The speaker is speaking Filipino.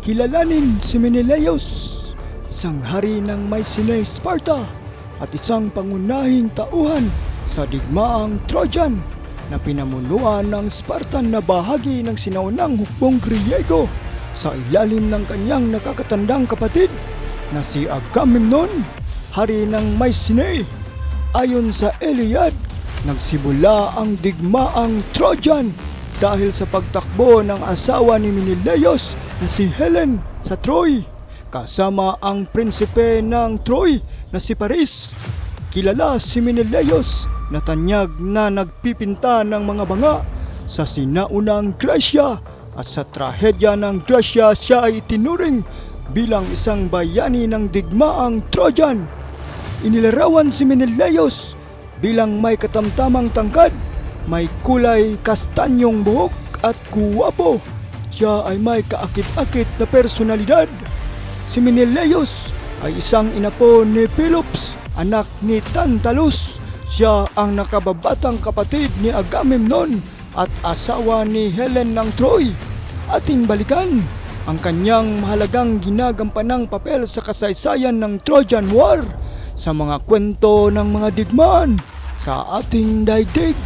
Kilalanin si Menelaos, isang hari ng Mycenae, Sparta at isang pangunahing tauhan sa digmaang Trojan na pinamunuan ng Spartan na bahagi ng sinaunang hukbong Griego sa ilalim ng kanyang nakakatandang kapatid na si Agamemnon, hari ng Mycenae. Ayon sa Iliad, nagsimula ang digmaang Trojan dahil sa pagtakbo ng asawa ni Menelaos na si Helen sa Troy, kasama ang prinsipe ng Troy na si Paris. Kilala si Menelaos na tanyag na nagpipinta ng mga banga sa sinaunang Gresya, at sa trahedya ng Gresya siya ay itinuring bilang isang bayani ng digmaang Trojan. Inilarawan si Menelaos bilang may katamtamang tangkad, may kulay kastanyong buhok at guwapo. Siya ay may kaakit-akit na personalidad. Si Menelaos ay isang inapo ni Pelops, anak ni Tantalus. Siya ang nakababatang kapatid ni Agamemnon at asawa ni Helen ng Troy. Ating balikan ang kanyang mahalagang ginagampanang papel sa kasaysayan ng Trojan War sa mga kwento ng mga digmaan sa ating daigdig.